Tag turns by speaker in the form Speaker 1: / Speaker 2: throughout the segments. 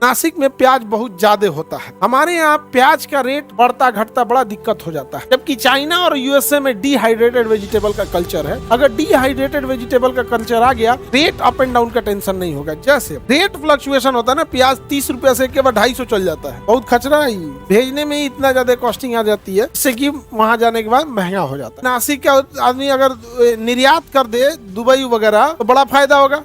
Speaker 1: नासिक में प्याज बहुत ज्यादा होता है। हमारे यहाँ प्याज का रेट बढ़ता घटता बड़ा दिक्कत हो जाता है, जबकि चाइना और यूएसए में डिहाइड्रेटेड वेजिटेबल का कल्चर है। अगर डिहाइड्रेटेड वेजिटेबल का कल्चर आ गया, रेट अप एंड डाउन का टेंशन नहीं होगा। जैसे रेट फ्लक्चुएशन होता है ना, प्याज 30 रुपया से के बाद 250 चल जाता है। बहुत खचरा है, भेजने में ही इतना ज्यादा कॉस्टिंग आ जाती है, जिससे कि वहां जाने के बाद महंगा हो जाता है। नासिक का आदमी अगर निर्यात कर दे दुबई वगैरह तो बड़ा फायदा होगा।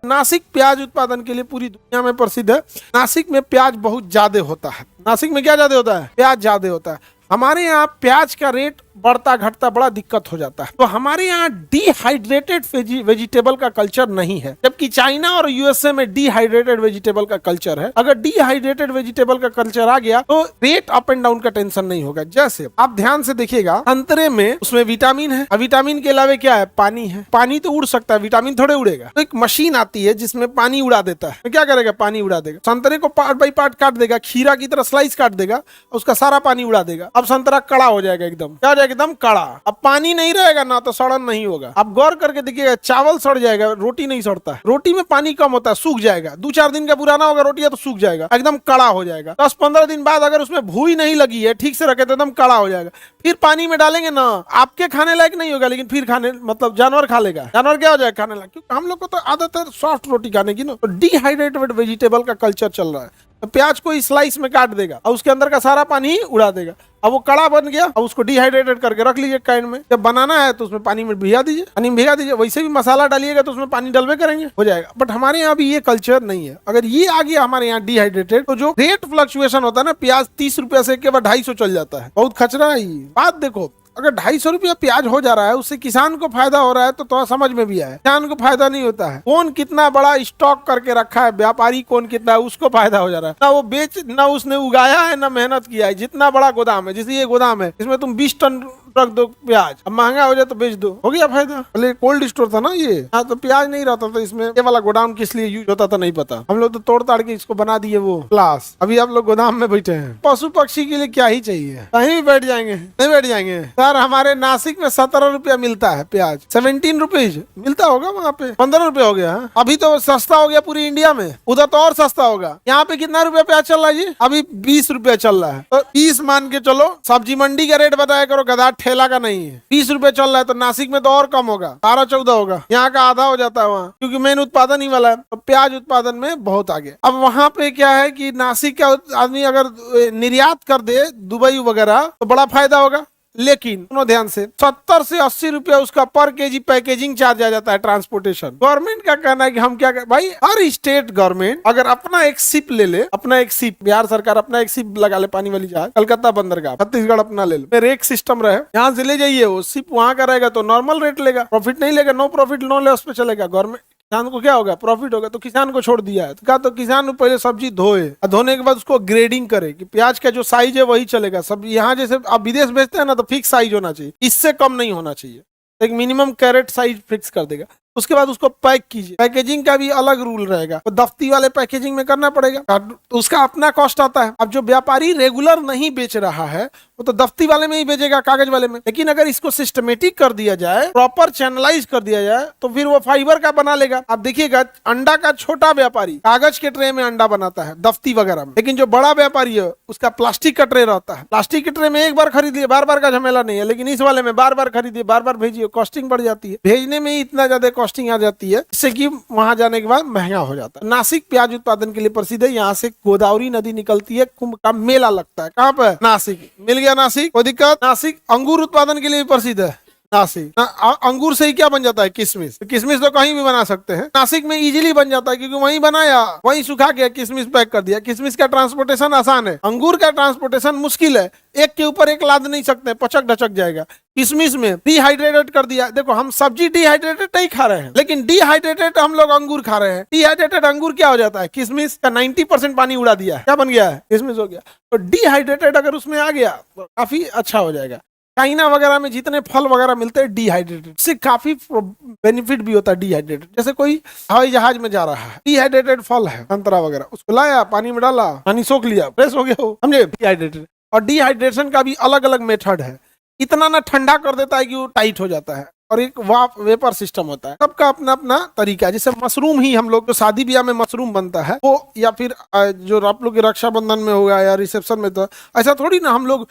Speaker 1: नासिक प्याज उत्पादन के लिए पूरी दुनिया में प्रसिद्ध है। नासिक में प्याज बहुत ज्यादा होता है। नासिक में क्या ज्यादा होता है? प्याज ज्यादा होता है। हमारे यहाँ प्याज का रेट बढ़ता घटता बड़ा दिक्कत हो जाता है। तो हमारे यहाँ डिहाइड्रेटेड वेजिटेबल का कल्चर नहीं है, जबकि चाइना और यूएसए में डिहाइड्रेटेड वेजिटेबल का कल्चर है। अगर डिहाइड्रेटेड वेजिटेबल का कल्चर आ गया तो रेट अप एंड डाउन का टेंशन नहीं होगा। जैसे आप ध्यान से देखिएगा, संतरे में उसमें विटामिन है, विटामिन के अलावा क्या है? पानी है। पानी तो उड़ सकता है, विटामिन थोड़े उड़ेगा। तो एक मशीन आती है जिसमें पानी उड़ा देता है। तो क्या करेगा? पानी उड़ा देगा। संतरे को पार्ट बाई पार्ट काट देगा, खीरा की तरह स्लाइस काट देगा, उसका सारा पानी उड़ा देगा। अब संतरा कड़ा हो जाएगा, एकदम क्या हो जाएगा? एकदम कड़ा। अब पानी नहीं रहेगा ना, तो सड़न नहीं होगा। अब गौर करके देखिएगा, चावल सड़ जाएगा, रोटी नहीं सड़ता है। रोटी में पानी कम होता है, सूख जाएगा। 2-4 दिन का पुराना होगा रोटी है तो सूख जाएगा, एकदम कड़ा हो जाएगा। 10-15 दिन बाद अगर उसमें भूई नहीं लगी है, ठीक से रखे तो एकदम कड़ा हो जाएगा। फिर पानी में डालेंगे ना, आपके खाने लायक नहीं होगा, लेकिन फिर खाने मतलब जानवर खा लेगा। जानवर क्या हो जाएगा? खाने लायक। क्योंकि हम लोग को तो आदत है सॉफ्ट रोटी खाने की ना। तो डिहाइड्रेटेड वेजिटेबल का कल्चर चल रहा है। तो प्याज को स्लाइस में काट देगा और उसके अंदर का सारा पानी उड़ा देगा। अब वो कड़ा बन गया, अब उसको डिहाइड्रेटेड करके रख लीजिए कैन में। जब बनाना है तो उसमें पानी में भिगा दीजिए, पानी में भिगा दीजिए। वैसे भी मसाला डालिएगा तो उसमें पानी डलवे करेंगे, हो जाएगा। बट हमारे यहाँ भी ये कल्चर नहीं है। अगर ये आ गया हमारे यहाँ डिहाइड्रेटेड, तो जो रेट फ्लक्चुएशन होता है ना, प्याज 30 रुपया से के बाद 250 चल जाता है। बहुत खचरा है। बात देखो, अगर 250 रुपया प्याज हो जा रहा है, उससे किसान को फायदा हो रहा है, तो थोड़ा समझ में भी आया। किसान को फायदा नहीं होता है। कौन कितना बड़ा स्टॉक करके रखा है, व्यापारी कौन कितना है, उसको फायदा हो जा रहा है। ना वो बेच, ना उसने उगाया है, ना मेहनत किया है। जितना बड़ा गोदाम है, जैसे ये गोदाम है, इसमें तुम 20 टन रख दो प्याज, अब महंगा हो जाए तो बेच दो, हो गया फायदा। पहले कोल्ड स्टोर था ना ये, हाँ, तो प्याज नहीं रहता था इसमें। ये वाला गोदाम किस लिए यूज होता था नहीं पता। हम लोग तो तोड़ ताड़ के इसको बना दिए वो क्लास। अभी आप लोग गोदाम में बैठे हैं। पशु पक्षी के लिए क्या ही चाहिए, कहीं भी बैठ जाएंगे। नहीं बैठ जाएंगे सर। हमारे नासिक में 17 रुपया मिलता है प्याज, 17 रुपीज मिलता होगा, वहाँ पे 15 रुपया हो गया है। अभी तो सस्ता हो गया पूरी इंडिया में, उधर तो और सस्ता होगा। यहाँ पे कितना रुपया प्याज चल रहा है जी? अभी 20 रुपया चल रहा है। तो 20 मान के चलो, सब्जी मंडी का रेट बताया करो, गधा ठेला का नहीं है। 20 रुपए चल रहा है, तो नासिक में तो और कम होगा, 12-14 होगा। यहाँ का आधा हो जाता है वहाँ, क्योंकि मेन उत्पादन ही वाला है। तो प्याज उत्पादन में बहुत आगे। अब वहाँ पे क्या है कि नासिक का आदमी अगर निर्यात कर दे दुबई वगैरह तो बड़ा फायदा होगा। लेकिन सुनो ध्यान से, 70 से 80 रुपया उसका पर केजी पैकेजिंग चार्ज आ जाता है, ट्रांसपोर्टेशन। गवर्नमेंट का कहना है कि हम क्या भाई, हर स्टेट गवर्नमेंट अगर अपना एक शिप ले ले, अपना एक शिप, बिहार सरकार अपना एक शिप लगा ले, पानी वाली जहाज, कलकत्ता बंदरगाह, छत्तीसगढ़ अपना ले लो, रेक सिस्टम रहे, यहाँ से ले जाइए, वो शिप वहाँ का रहेगा तो नॉर्मल रेट लेगा, प्रॉफिट नहीं लेगा। नो प्रॉफिट नो लॉस पे चलेगा। गवर्नमेंट किसान को क्या होगा? प्रॉफिट होगा। तो किसान को छोड़ दिया है। तो क्या, तो किसान पहले सब्जी धोए, धोने के बाद उसको ग्रेडिंग करे कि प्याज का जो साइज है वही चलेगा। सब यहाँ जैसे आप विदेश भेजते हैं ना, तो फिक्स साइज होना चाहिए, इससे कम नहीं होना चाहिए। एक मिनिमम कैरेट साइज फिक्स कर देगा। उसके बाद उसको पैक कीजिए। पैकेजिंग का भी अलग रूल रहेगा, तो दफ्ती वाले पैकेजिंग में करना पड़ेगा, तो उसका अपना कॉस्ट आता है। अब जो व्यापारी रेगुलर नहीं बेच रहा है, वो तो दफ्ती वाले में ही बेचेगा, कागज वाले में। लेकिन अगर इसको सिस्टमेटिक कर दिया जाए, प्रॉपर चैनलाइज कर दिया जाए, तो फिर वो फाइबर का बना लेगा। आप देखिएगा, अंडा का छोटा व्यापारी कागज के ट्रे में अंडा बनाता है दफ्ती वगैरह में, लेकिन जो बड़ा व्यापारी है उसका प्लास्टिक का ट्रे रहता है। प्लास्टिक के ट्रे में एक बार खरीदिए, बार बार का झमेला नहीं है। लेकिन इस वाले में बार बार खरीदिए, बार बार भेजिए, कॉस्टिंग बढ़ जाती है। भेजने में ही इतना ज्यादा कॉस्टिंग आ जाती है, जिससे कि वहां जाने के बाद महंगा हो जाता है। नासिक प्याज उत्पादन के लिए प्रसिद्ध है। यहाँ से गोदावरी नदी निकलती है, कुंभ का मेला लगता है। कहाँ पे? नासिक। मिल गया नासिक, कोई दिक्कत? नासिक अंगूर उत्पादन के लिए भी प्रसिद्ध है। नासिक अंगूर से ही क्या बन जाता है? किशमिश। किशमिश तो कहीं भी बना सकते हैं, नासिक में इजीली बन जाता है, क्योंकि वहीं बनाया, वहीं सुखा के किशमिश पैक कर दिया। किशमिश का ट्रांसपोर्टेशन आसान है, अंगूर का ट्रांसपोर्टेशन मुश्किल है। एक के ऊपर एक लाद नहीं सकते, पचक ढचक जाएगा। किशमिश में डिहाइड्रेटेड कर दिया। देखो, हम सब्जी डिहाइड्रेटेड नहीं खा रहे हैं, लेकिन डिहाइड्रेटेड हम लोग अंगूर खा रहे हैं। डिहाइड्रेटेड अंगूर क्या हो जाता है? किशमिश का 90% पानी उड़ा दिया है, क्या बन गया है? किशमिश हो गया। तो डिहाइड्रेटेड अगर उसमें आ गया तो काफी अच्छा हो जाएगा। चाइना वगैरह में जितने फल वगैरह मिलते हैं डिहाइड्रेटेड, इससे काफी बेनिफिट भी होता है डिहाइड्रेटेड। जैसे कोई हवाई जहाज में जा रहा है, डिहाइड्रेटेड फल है संतरा वगैरह, उसको लाया, पानी में डाला, पानी सोख लिया, फ्रेश हो गया, हो समझे, डिहाइड्रेटेड। और डिहाइड्रेशन का भी अलग अलग मेथड है, इतना ना ठंडा कर देता है कि वो टाइट हो जाता है, और एक वेपर सिस्टम होता है, सबका अपना अपना तरीका है। जैसे मशरूम ही हम लोग जो शादी ब्याह में मशरूम बनता है वो, या फिर जो आप लोग के रक्षाबंधन में होगा या रिसेप्शन में, तो ऐसा थोड़ी ना हम लोग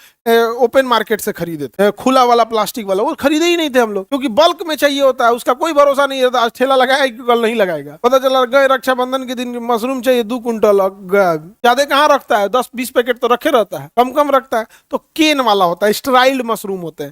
Speaker 1: ओपन मार्केट से खरीदे थे, खुला वाला प्लास्टिक वाला, वो खरीदे ही नहीं थे हम लोग, क्योंकि बल्क में चाहिए होता है, उसका कोई भरोसा नहीं रहता, आज ठेला लगाया कि कल नहीं लगाएगा। पता चला गए रक्षाबंधन के दिन मशरूम चाहिए 2 कुंटल, ज्यादा कहाँ रखता है, 10-20 पैकेट तो रखे रहता है, कम कम रखता है। तो केन वाला होता है, स्टराइल्ड मशरूम होते हैं,